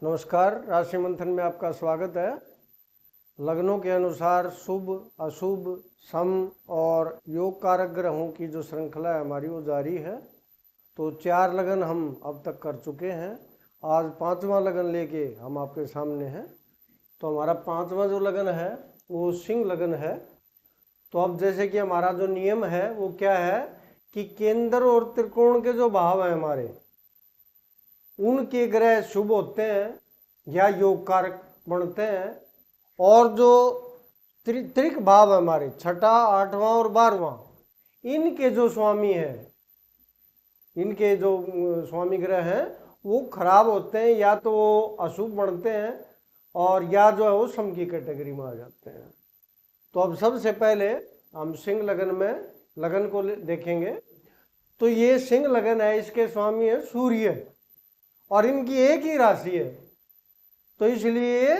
नमस्कार, राशि मंथन में आपका स्वागत है। लग्नों के अनुसार शुभ, अशुभ, सम और योग कारक ग्रहों की जो श्रृंखला है हमारी वो जारी है। तो 4 लगन हम अब तक कर चुके हैं। आज 5वां लगन लेके हम आपके सामने हैं। तो हमारा 5वां जो लगन है वो सिंह लगन है। तो अब जैसे कि हमारा जो नियम है वो क्या है कि केंद्र और त्रिकोण के जो भाव हैं हमारे, उनके ग्रह शुभ होते हैं या योग कारक बनते हैं। और जो त्रिक भाव है हमारे 6ठा, 8वां और 12वां, इनके जो स्वामी हैं, इनके जो स्वामी ग्रह हैं वो खराब होते हैं, या तो वो अशुभ बनते हैं और या जो है वो सम की कैटेगरी में आ जाते हैं। तो अब सबसे पहले हम सिंह लगन में लगन को देखेंगे। तो ये सिंह लगन है, इसके स्वामी है सूर्य और इनकी एक ही राशि है, तो इसलिए ये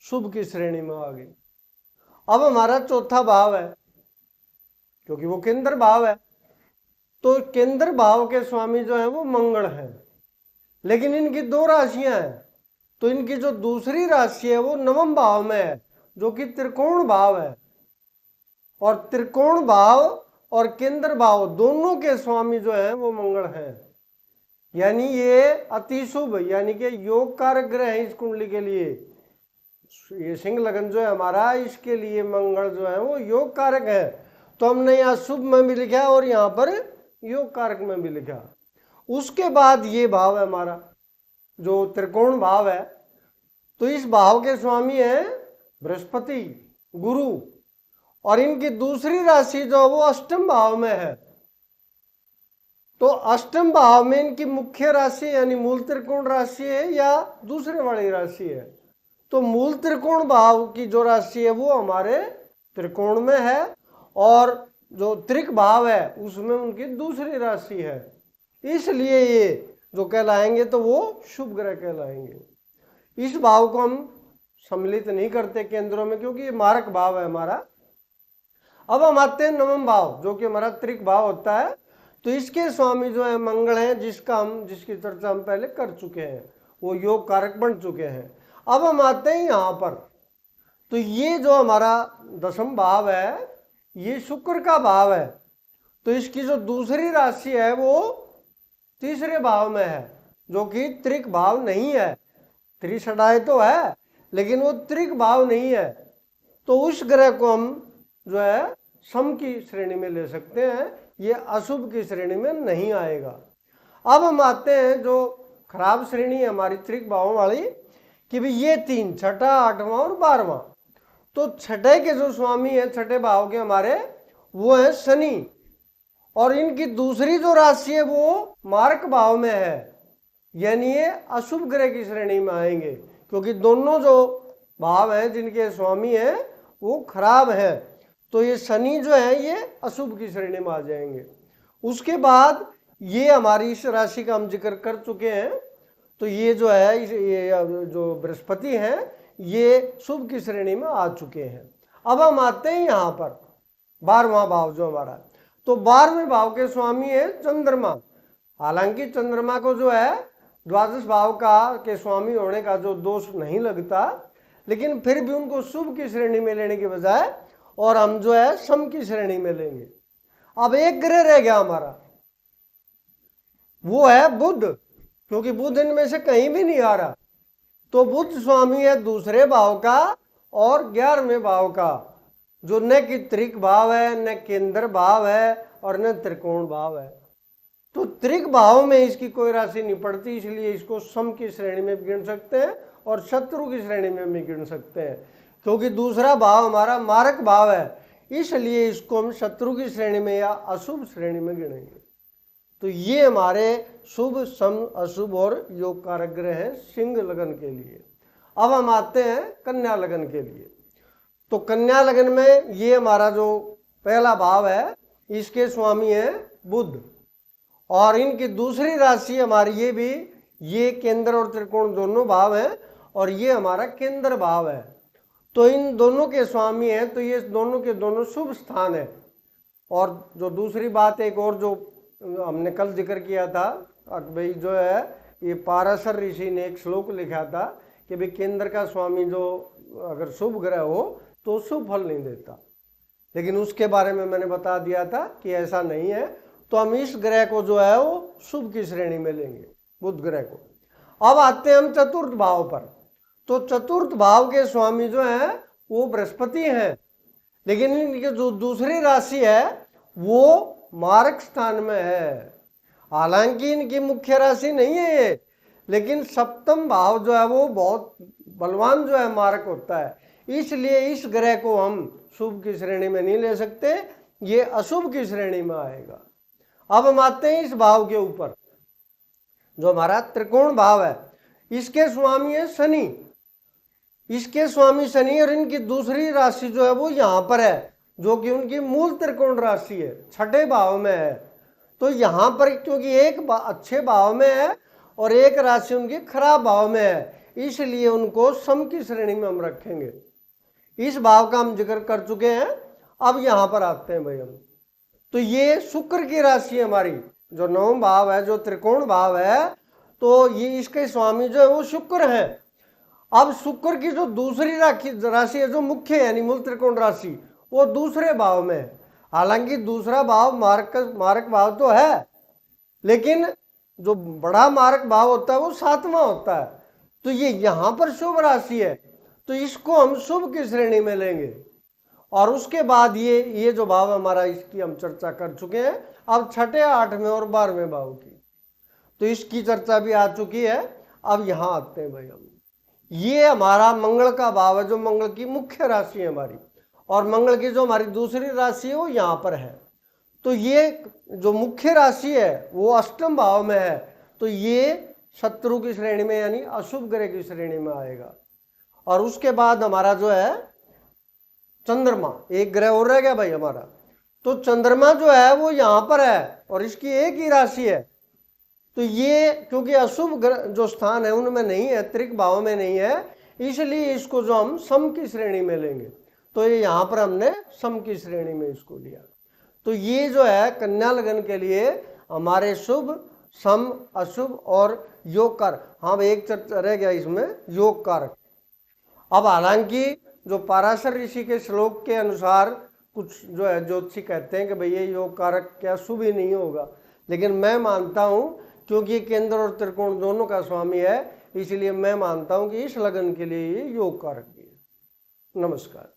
शुभ की श्रेणी में आ गई। अब हमारा चौथा भाव है, क्योंकि वो केंद्र भाव है, तो केंद्र भाव के स्वामी जो है वो मंगल है, लेकिन इनकी 2 राशियां हैं। तो इनकी जो दूसरी राशि है वो नवम भाव में है, जो कि त्रिकोण भाव है। और त्रिकोण भाव और केंद्र भाव दोनों के स्वामी जो है वो मंगल है, यानी ये अति शुभ, यानी कि योग कारक ग्रह है इस कुंडली के लिए। ये सिंह लगन जो है हमारा, इसके लिए मंगल जो है वो योग कारक है। तो हमने यहाँ शुभ में भी लिखा और यहाँ पर योग कारक में भी लिखा। उसके बाद ये भाव है हमारा जो त्रिकोण भाव है, तो इस भाव के स्वामी है बृहस्पति, गुरु, और इनकी दूसरी राशि जो वो अष्टम भाव में है। तो अष्टम भाव में इनकी मुख्य राशि यानी मूल त्रिकोण राशि है या दूसरे वाली राशि है। तो मूल त्रिकोण भाव की जो राशि है वो हमारे त्रिकोण में है, और जो त्रिक भाव है उसमें उनकी दूसरी राशि है, इसलिए ये जो कहलाएंगे तो वो शुभ ग्रह कहलाएंगे। इस भाव को हम सम्मिलित नहीं करते केंद्रों में, क्योंकि ये मारक भाव है हमारा। अब हम आते हैं नवम भाव, जो कि हमारा त्रिक भाव होता है। तो इसके स्वामी जो है मंगल है, जिसकी चर्चा हम पहले कर चुके हैं, वो योग कारक बन चुके हैं। अब हम आते हैं यहाँ पर। तो ये जो हमारा 10वां भाव है ये शुक्र का भाव है। तो इसकी जो दूसरी राशि है वो तीसरे भाव में है, जो कि त्रिक भाव नहीं है। त्रिषडाय तो है लेकिन वो त्रिक भाव नहीं है। तो उस ग्रह को हम जो है सम की श्रेणी में ले सकते हैं, ये अशुभ की श्रेणी में नहीं आएगा। अब हम आते हैं जो खराब श्रेणी है हमारी त्रिक भावों वाली, कि भाई ये 3, 6ठा, 8वां और 12वां। तो छठे के जो स्वामी है छठे भाव के हमारे, वो है शनि, और इनकी दूसरी जो राशि है वो मारक भाव में है, यानी ये अशुभ ग्रह की श्रेणी में आएंगे, क्योंकि दोनों जो भाव हैं जिनके स्वामी हैं वो खराब है। तो ये शनि जो है ये अशुभ की श्रेणी में आ जाएंगे। उसके बाद ये हमारी इस राशि का हम जिक्र कर चुके हैं। तो ये जो है ये जो बृहस्पति हैं ये शुभ की श्रेणी में आ चुके हैं। अब हम आते हैं यहाँ पर 12वां भाव जो हमारा, तो 12वें भाव के स्वामी है चंद्रमा। हालांकि चंद्रमा को जो है द्वादश भाव के स्वामी होने का जो दोष नहीं लगता, लेकिन फिर भी उनको शुभ की श्रेणी में लेने के बजाय और हम जो है सम की श्रेणी में लेंगे। अब एक ग्रह रह गया हमारा, वो है बुध, क्योंकि बुध इनमें से कहीं भी नहीं आ रहा। तो बुध स्वामी है दूसरे भाव का और 11वें भाव का, जो न कि त्रिक भाव है, न केंद्र भाव है और न त्रिकोण भाव है। तो त्रिक भाव में इसकी कोई राशि नहीं पड़ती, इसलिए इसको सम की श्रेणी में भी गिन सकते हैं और शत्रु की श्रेणी में भी गिन सकते हैं, क्योंकि दूसरा भाव हमारा मारक भाव है, इसलिए इसको हम शत्रु की श्रेणी में या अशुभ श्रेणी में गिनेंगे। तो ये हमारे शुभ, सम, अशुभ और योग कारक ग्रह हैं सिंह लगन के लिए। अब हम आते हैं कन्या लगन के लिए। तो कन्या लगन में ये हमारा जो पहला भाव है इसके स्वामी है बुध, और इनकी दूसरी राशि हमारी ये केंद्र और त्रिकोण दोनों भाव हैं, और ये हमारा केंद्र भाव है। तो इन दोनों के स्वामी हैं, तो ये दोनों के दोनों शुभ स्थान है। और जो दूसरी बात एक और जो हमने कल जिक्र किया था भाई जो है ये पाराशर ऋषि ने एक श्लोक लिखा था कि भाई केंद्र का स्वामी जो अगर शुभ ग्रह हो तो शुभ फल नहीं देता, लेकिन उसके बारे में मैंने बता दिया था कि ऐसा नहीं है। तो हम इस ग्रह को जो है वो शुभ की श्रेणी में लेंगे, बुध ग्रह को। अब आते हैं हम चतुर्थ भाव पर। तो चतुर्थ भाव के स्वामी जो है वो बृहस्पति हैं, लेकिन इनकी जो दूसरी राशि है वो मारक स्थान में है। हालांकि इनकी मुख्य राशि नहीं है ये, लेकिन सप्तम भाव जो है वो बहुत बलवान जो है मारक होता है, इसलिए इस ग्रह को हम शुभ की श्रेणी में नहीं ले सकते, ये अशुभ की श्रेणी में आएगा। अब हम आते हैं इस भाव के ऊपर, जो हमारा त्रिकोण भाव है। इसके स्वामी है शनि, इसके स्वामी शनि, और इनकी दूसरी राशि जो है वो यहां पर है, जो कि उनकी मूल त्रिकोण राशि है, छठे भाव में है। तो यहां पर क्योंकि एक अच्छे भाव में है और एक राशि उनकी खराब भाव में है, इसलिए उनको सम की श्रेणी में हम रखेंगे। इस भाव का हम जिक्र कर चुके हैं। अब यहां पर आते हैं भाई हम, तो ये शुक्र की राशि है हमारी, जो नवम भाव है, जो त्रिकोण भाव है, तो ये इसके स्वामी जो है वो शुक्र है। अब शुक्र की जो दूसरी राशि है, जो मुख्य है यानी मूल त्रिकोण राशि, वो दूसरे भाव में है। हालांकि दूसरा भाव मारक भाव तो है, लेकिन जो बड़ा मारक भाव होता है वो सातवां होता है। तो ये यहां पर शुभ राशि है, तो इसको हम शुभ की श्रेणी में लेंगे। और उसके बाद ये जो भाव हमारा, इसकी हम चर्चा कर चुके हैं। अब छठे, आठवें और 12वें भाव की तो इसकी चर्चा भी आ चुकी है। अब यहां आते हैं भाई हम, ये हमारा मंगल का भाव है, जो मंगल की मुख्य राशि है हमारी, और मंगल की जो हमारी दूसरी राशि है वो यहां पर है। तो ये जो मुख्य राशि है वो अष्टम भाव में है, तो ये शत्रु की श्रेणी में यानी अशुभ ग्रह की श्रेणी में आएगा। और उसके बाद हमारा जो है चंद्रमा, एक ग्रह और रह गया भाई हमारा। तो चंद्रमा जो है वो यहां पर है और इसकी एक ही राशि है। तो ये क्योंकि अशुभ ग्रह जो स्थान है उनमें नहीं है, त्रिक भाव में नहीं है, इसलिए इसको जो हम सम की श्रेणी में लेंगे। तो ये यहां पर हमने सम की श्रेणी में इसको लिया। तो ये जो है कन्या लगन के लिए हमारे शुभ, सम, अशुभ और योग कारक। हाँ, एक चर्चा रह गया इसमें, योग कारक। अब हालांकि जो पाराशर ऋषि के श्लोक के अनुसार कुछ जो है ज्योतिषी कहते हैं कि भाई ये योग कारक क्या शुभ ही नहीं होगा, लेकिन मैं मानता हूं क्योंकि केंद्र और त्रिकोण दोनों का स्वामी है, इसलिए मैं मानता हूं कि इस लगन के लिए ये योग कारक भी है। नमस्कार।